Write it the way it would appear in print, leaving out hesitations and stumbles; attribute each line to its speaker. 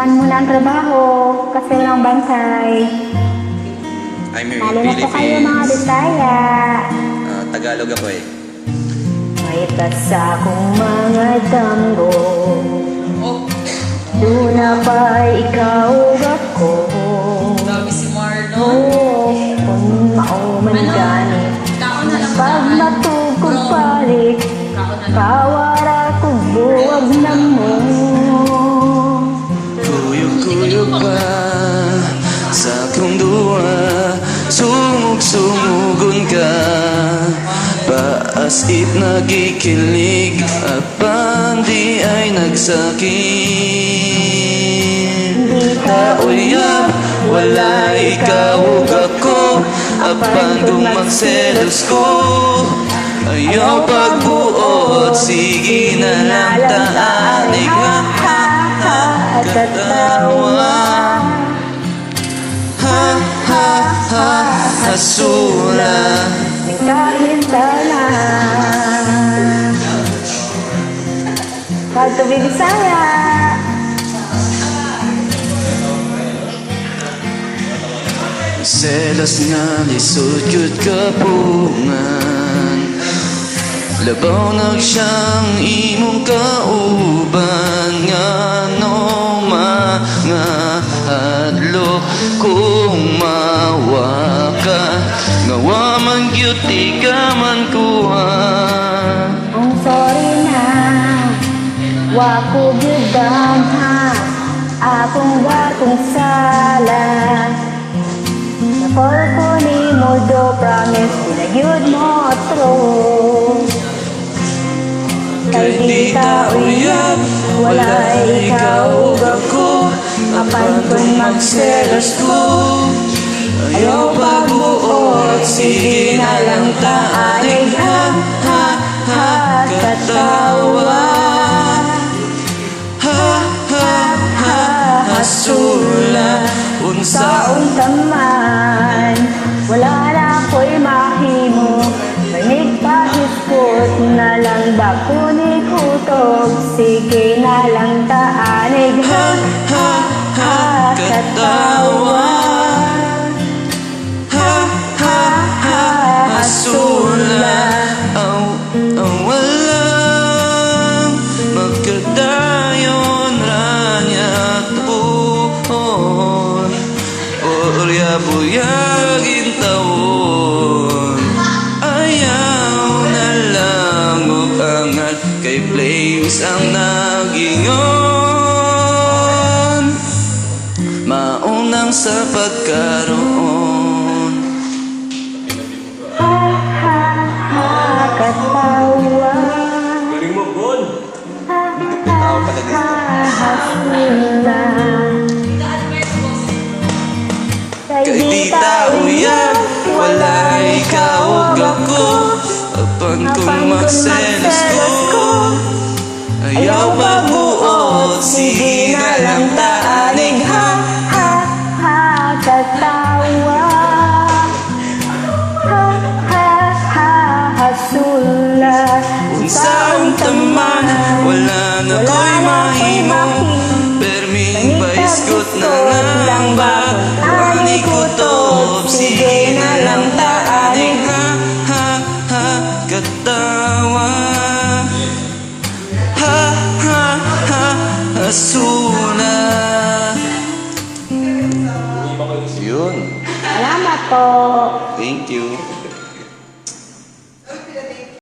Speaker 1: Puntahan mo na ang trabaho kasi walang bantay.
Speaker 2: I'm here in
Speaker 1: Lalo na po kayo mga
Speaker 2: Philippines.
Speaker 1: Bisaya.
Speaker 2: Tagalog ako eh.
Speaker 1: May tasa kong mga damgo. Luna pa ikaw ako.
Speaker 3: Grabe si Marlon.
Speaker 1: Oo, kung mauman gani.
Speaker 3: Kaon na lang
Speaker 1: Pag matugog balik,
Speaker 3: Kaon na lang.
Speaker 1: kawara kong buwag na mo.
Speaker 2: Kuyog-kuyog pa sa akong duwa, sumug-sumugon ka. Paas-it nagikilig, apan di ay nagsakit. Tauyab, wala ikaw ug ako, apan kung magselos ko. Ayaw pagbuot, sige na lang taanig lang.
Speaker 1: At tatawa.
Speaker 2: Ha ha ha hasula.
Speaker 1: Nagkahintala. Pagtubi Bisaya.
Speaker 2: Selas nga lisod yun kapungan, labaw nag siyang imong kauban. Nga no mga hadlok kung mawa ka, ngawa man gyud di ka man kuha.
Speaker 1: Ang sorry na, wako gyudan ha. Akong gatong sala. Napol ko ni mo do promise, pinagyud mo true. Kay di ka uyab, wala ikaw ug ako, apan kung magselos ko. Ayaw pagbuot, sige na lang taanig. Ha ha ha katawa.
Speaker 2: Ha ha ha hasula.
Speaker 1: Unsaon taman, wala na ako'y mahimo. Panig pahiskot na lang bako ni kutob, sige na lang taanig. Ha ha ha katawa.
Speaker 2: Ha ha ha hasula. Walang magkadayon ranyat buhon, orya-buyagin tawon. Ayaw na lang og angat, kay flames ang nagingon. Maunang sa pagkaroon.
Speaker 1: Ha ha ha katawa.
Speaker 4: Galing mo, Bon!
Speaker 1: Ha ha ha hasula.
Speaker 2: Kay di tauyab, wala ikaw ug ako, apan kung magselos ko. Ayaw pagbuot, sige na lang taanig. Ha
Speaker 1: Ha ha katawa. Ha ha ha hasula.
Speaker 2: unsaon taman, wala na ko'y mahimo. Perming paiskot na lang ba, ani kutob, sige na lang taanig. Ha ha ha katawa. Ha ha ha hasula. Yun.
Speaker 1: Salamat po.
Speaker 2: Thank you.